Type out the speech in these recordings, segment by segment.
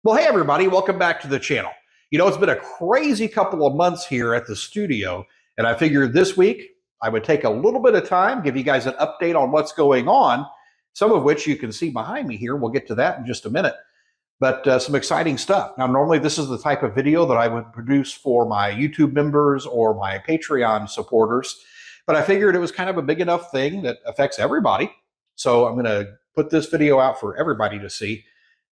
Well, hey, everybody, welcome back to the channel. It's been a crazy couple of months here at the studio, and I figured this week I would take a little bit of time, give you guys an update on what's going on, some of which you can see behind me here. We'll get to that in just a minute, but some exciting stuff. Now, normally this is the type of video that I would produce for my YouTube members or my Patreon supporters, but I figured it was kind of a big enough thing that affects everybody. So I'm going to put this video out for everybody to see.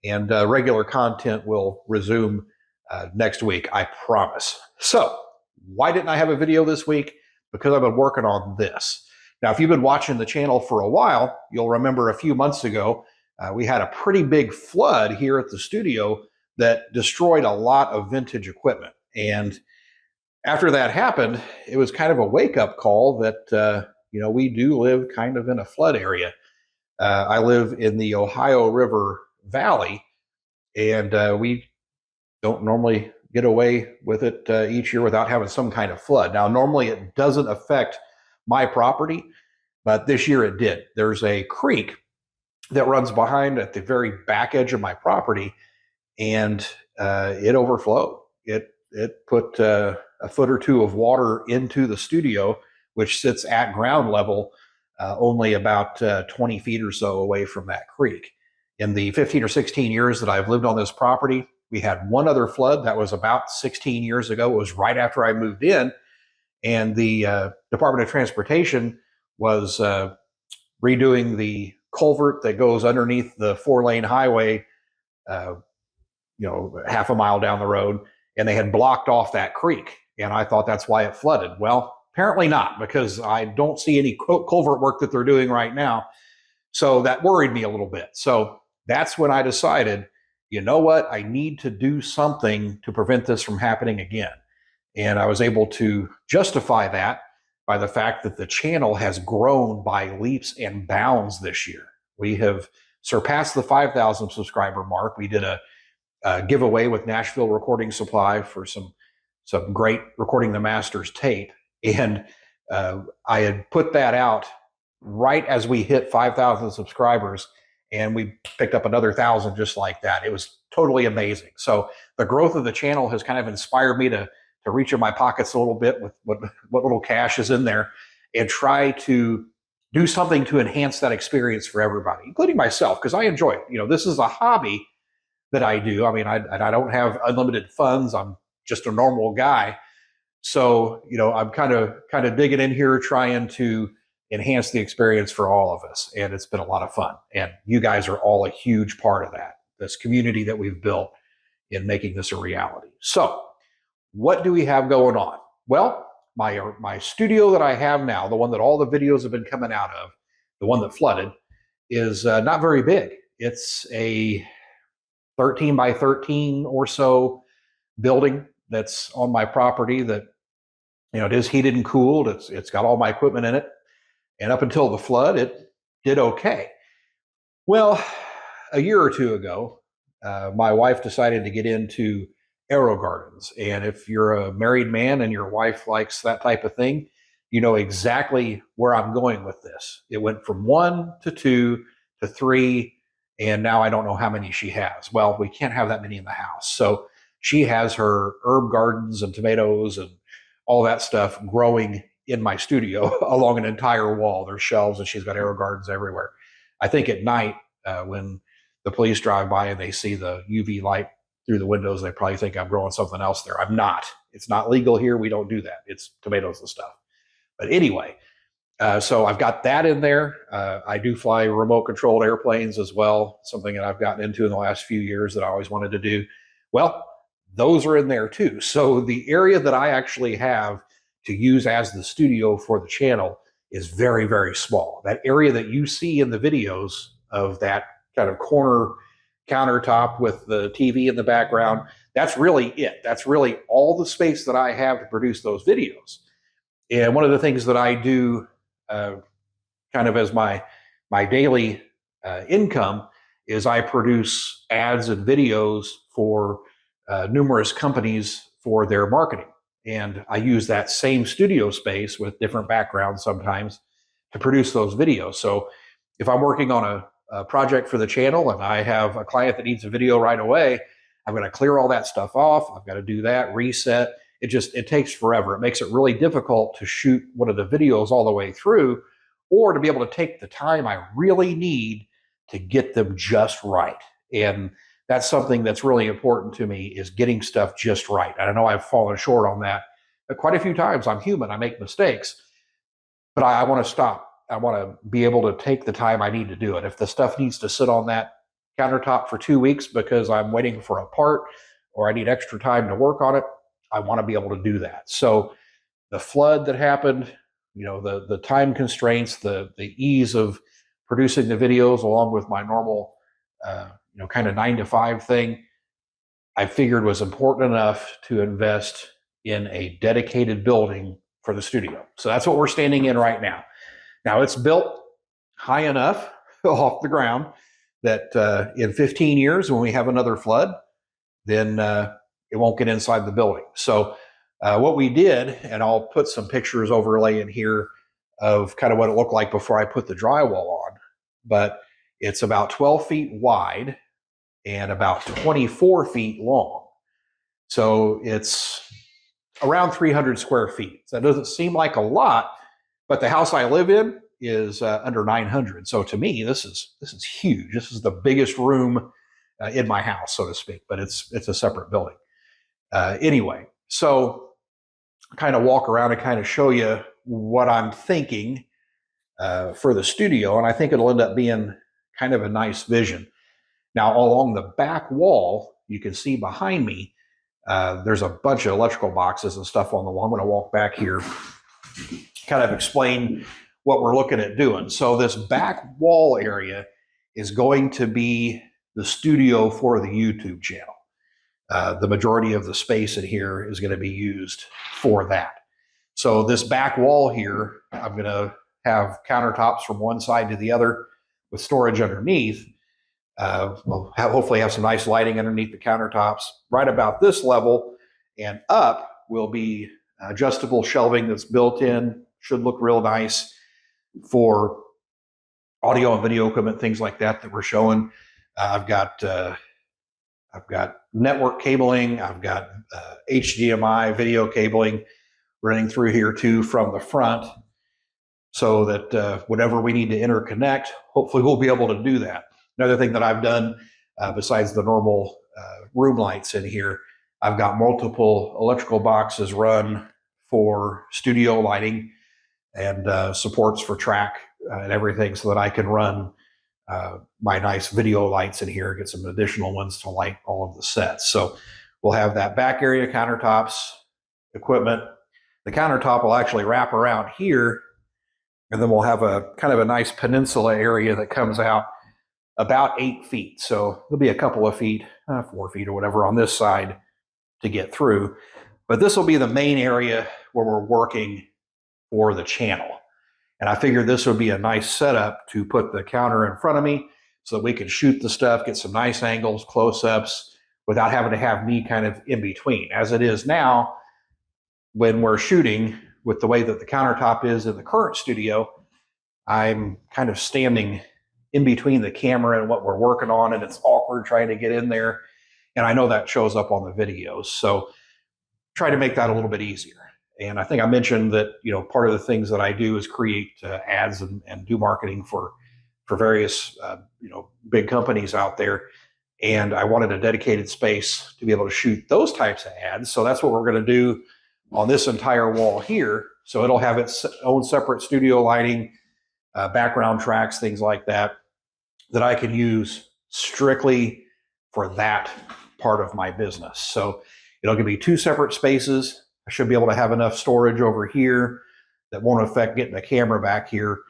And regular content will resume next week, I promise. So, why didn't I have a video this week? Because I've been working on this. Now, if you've been watching the channel for a while, you'll remember a few months ago, we had a pretty big flood here at the studio that destroyed a lot of vintage equipment. And after that happened, it was kind of a wake-up call that, we do live kind of in a flood area. I live in the Ohio River Valley, and we don't normally get away with it each year without having some kind of flood. Now, normally it doesn't affect my property, but this year it did. There's a creek that runs behind at the very back edge of my property, and it overflowed. It put a foot or two of water into the studio, which sits at ground level, only about 20 feet or so away from that creek. In the 15 or 16 years that I've lived on this property, we had one other flood that was about 16 years ago. It was right after I moved in, and the Department of Transportation was redoing the culvert that goes underneath the 4-lane highway, half a mile down the road, and they had blocked off that creek. And I thought that's why it flooded. Well, apparently not, because I don't see any culvert work that they're doing right now. So that worried me a little bit. So that's when I decided, you know what, I need to do something to prevent this from happening again. And I was able to justify that by the fact that the channel has grown by leaps and bounds this year. We have surpassed the 5,000 subscriber mark. We did a giveaway with Nashville Recording Supply for some great Recording the Masters tape. And I had put that out right as we hit 5,000 subscribers, and we picked up another 1,000 just like that. It was totally amazing. So the growth of the channel has kind of inspired me to reach in my pockets a little bit with what little cash is in there and try to do something to enhance that experience for everybody, including myself, because I enjoy it. This is a hobby that I do. I mean, I don't have unlimited funds. I'm just a normal guy. So, I'm kind of digging in here, trying to enhance the experience for all of us. And it's been a lot of fun. And you guys are all a huge part of that, this community that we've built in making this a reality. So what do we have going on? Well, my studio that I have now, the one that all the videos have been coming out of, the one that flooded, is not very big. It's a 13 by 13 or so building that's on my property that, it is heated and cooled. It's got all my equipment in it. And up until the flood, it did okay. Well, a year or two ago, my wife decided to get into AeroGardens. And if you're a married man and your wife likes that type of thing, you know exactly where I'm going with this. It went from 1 to 2 to 3, and now I don't know how many she has. Well, we can't have that many in the house. So she has her herb gardens and tomatoes and all that stuff growing in my studio along an entire wall. There's shelves, and she's got AeroGardens everywhere. I think at night, when the police drive by and they see the UV light through the windows, they probably think I'm growing something else there. I'm not. It's not legal here. We don't do that. It's tomatoes and stuff. But anyway, so I've got that in there. I do fly remote controlled airplanes as well, something that I've gotten into in the last few years that I always wanted to do. Well, those are in there too. So the area that I actually have to use as the studio for the channel is very, very small. That area that you see in the videos of that kind of corner countertop with the TV in the background, that's really it. That's really all the space that I have to produce those videos. And one of the things that I do kind of as my daily income is I produce ads and videos for numerous companies for their marketing. And I use that same studio space with different backgrounds sometimes to produce those videos. So if I'm working on a project for the channel and I have a client that needs a video right away, I've got to clear all that stuff off. I've got to do that, reset. It takes forever. It makes it really difficult to shoot one of the videos all the way through, or to be able to take the time I really need to get them just right. And that's something that's really important to me, is getting stuff just right. And I know I've fallen short on that quite a few times. I'm human. I make mistakes, but I want to stop. I want to be able to take the time I need to do it. If the stuff needs to sit on that countertop for 2 weeks because I'm waiting for a part or I need extra time to work on it, I want to be able to do that. So the flood that happened, the time constraints, the ease of producing the videos along with my normal, kind of 9 to 5 thing, I figured was important enough to invest in a dedicated building for the studio. So that's what we're standing in right now. Now it's built high enough off the ground that in 15 years, when we have another flood, then it won't get inside the building. So what we did, and I'll put some pictures overlay in here of kind of what it looked like before I put the drywall on, but it's about 12 feet wide and about 24 feet long. So it's around 300 square feet. So that doesn't seem like a lot, but the house I live in is under 900. So to me, this is huge. This is the biggest room in my house, so to speak, but it's a separate building. Anyway, so kind of walk around and kind of show you what I'm thinking for the studio, and I think it'll end up being kind of a nice vision. Now, along the back wall, you can see behind me, there's a bunch of electrical boxes and stuff on the wall. I'm going to walk back here, kind of explain what we're looking at doing. So this back wall area is going to be the studio for the YouTube channel. The majority of the space in here is going to be used for that. So this back wall here, I'm going to have countertops from one side to the other with storage underneath. We'll hopefully have some nice lighting underneath the countertops. Right about this level and up will be adjustable shelving that's built in. Should look real nice for audio and video equipment, things like that we're showing. I've got network cabling. I've got HDMI video cabling running through here too from the front, so that whatever we need to interconnect, hopefully we'll be able to do that. Another thing that I've done, besides the normal room lights in here, I've got multiple electrical boxes run for studio lighting and supports for track and everything, so that I can run my nice video lights in here, get some additional ones to light all of the sets. So we'll have that back area, countertops, equipment. The countertop will actually wrap around here, and then we'll have a kind of a nice peninsula area that comes out about 8 feet. So there'll be a couple of feet, 4 feet or whatever on this side to get through. But this will be the main area where we're working for the channel. And I figured this would be a nice setup to put the counter in front of me so that we can shoot the stuff, get some nice angles, close-ups, without having to have me kind of in between. As it is now, when we're shooting with the way that the countertop is in the current studio, I'm kind of standing in between the camera and what we're working on, and it's awkward trying to get in there. And I know that shows up on the videos. So try to make that a little bit easier. And I think I mentioned that, part of the things that I do is create ads and do marketing for various, big companies out there. And I wanted a dedicated space to be able to shoot those types of ads. So that's what we're going to do on this entire wall here. So it'll have its own separate studio lighting, background tracks, things like that I can use strictly for that part of my business. So it'll give me 2 separate spaces. I should be able to have enough storage over here that won't affect getting the camera back here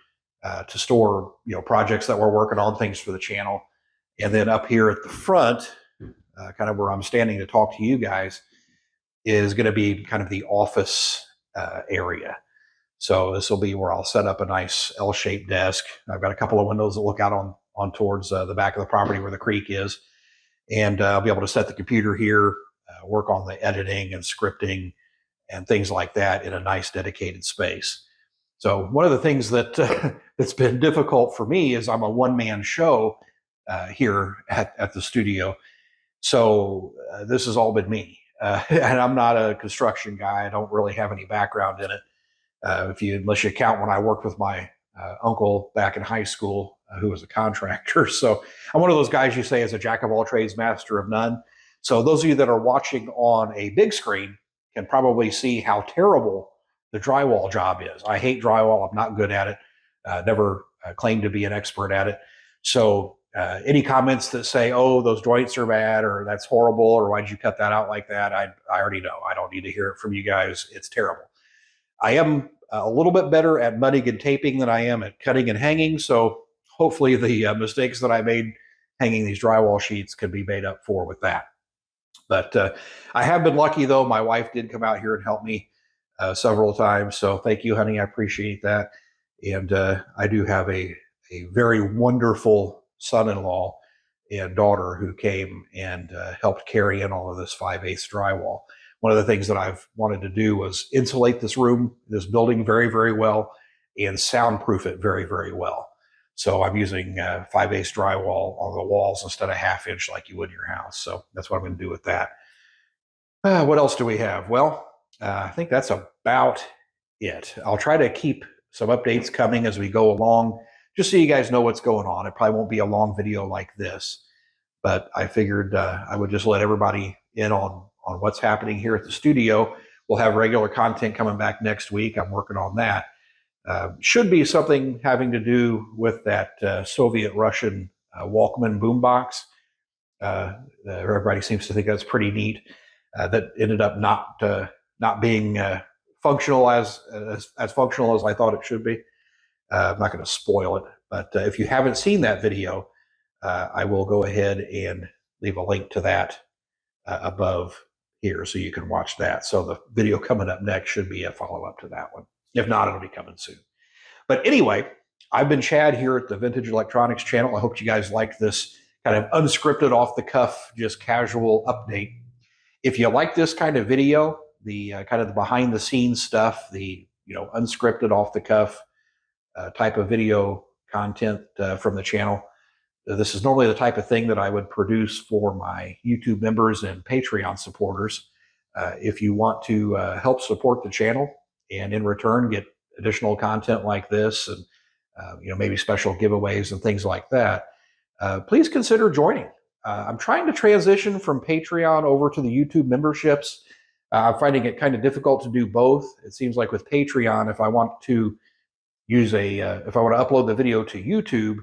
to store, projects that we're working on, things for the channel. And then up here at the front, kind of where I'm standing to talk to you guys, is going to be kind of the office area. So this will be where I'll set up a nice L-shaped desk. I've got a couple of windows that look out on towards the back of the property where the creek is. And I'll be able to set the computer here, work on the editing and scripting and things like that in a nice dedicated space. So one of the things that that's been difficult for me is I'm a one-man show here at the studio. So this has all been me. And I'm not a construction guy. I don't really have any background in it. Unless you count when I worked with my uncle back in high school, who was a contractor. So I'm one of those guys you say is a jack of all trades, master of none. So those of you that are watching on a big screen can probably see how terrible the drywall job is. I hate drywall. I'm not good at it. Never claimed to be an expert at it. So any comments that say, oh, those joints are bad, or that's horrible, or why'd you cut that out like that? I already know. I don't need to hear it from you guys. It's terrible. I am a little bit better at mudding and taping than I am at cutting and hanging. So hopefully the mistakes that I made hanging these drywall sheets can be made up for with that. But I have been lucky, though. My wife did come out here and help me several times. So thank you, honey. I appreciate that. And I do have a very wonderful son-in-law and daughter who came and helped carry in all of this 5/8 drywall. One of the things that I've wanted to do was insulate this room, this building very, very well, and soundproof it very, very well. So I'm using 5/8 drywall on the walls instead of 1/2 inch like you would in your house. So that's what I'm going to do with that. What else do we have? Well, I think that's about it. I'll try to keep some updates coming as we go along, just so you guys know what's going on. It probably won't be a long video like this, but I figured I would just let everybody in on what's happening here at the studio. We'll have regular content coming back next week. I'm working on that. Should be something having to do with that Soviet-Russian Walkman boombox. Everybody seems to think that's pretty neat. That ended up not being functional as functional as I thought it should be. I'm not going to spoil it, but if you haven't seen that video, I will go ahead and leave a link to that above here so you can watch that. So the video coming up next should be a follow-up to that one. If not, it'll be coming soon. But anyway, I've been Chad here at the Vintage Electronics channel. I hope you guys liked this kind of unscripted, off-the-cuff, just casual update. If you like this kind of video, the kind of the behind-the-scenes stuff, the unscripted, off-the-cuff type of video content from the channel, this is normally the type of thing that I would produce for my YouTube members and Patreon supporters. If you want to help support the channel and in return get additional content like this and maybe special giveaways and things like that, please consider joining. I'm trying to transition from Patreon over to the YouTube memberships. I'm finding it kind of difficult to do both. It seems like with Patreon, if I want to if I want to upload the video to YouTube,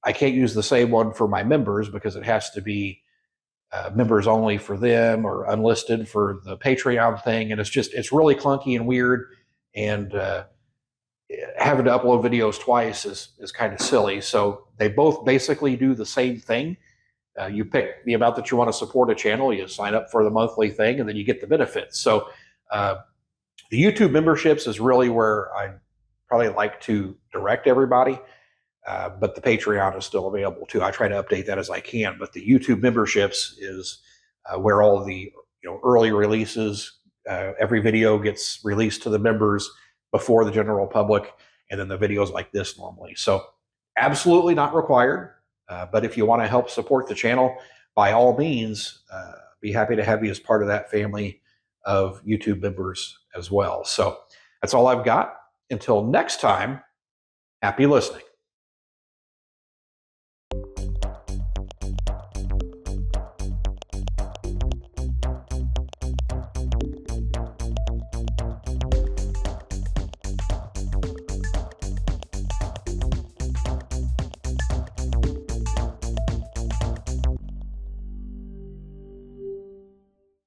I can't use the same one for my members because it has to be members only for them or unlisted for the Patreon thing. And it's really clunky and weird. And having to upload videos twice is kind of silly. So they both basically do the same thing. You pick the amount that you want to support a channel, you sign up for the monthly thing, and then you get the benefits. So the YouTube memberships is really where I probably like to direct everybody. But the Patreon is still available too. I try to update that as I can, but the YouTube memberships is where all the early releases, every video gets released to the members before the general public, and then the videos like this normally. So absolutely not required, but if you want to help support the channel, by all means, be happy to have you as part of that family of YouTube members as well. So that's all I've got. Until next time, happy listening.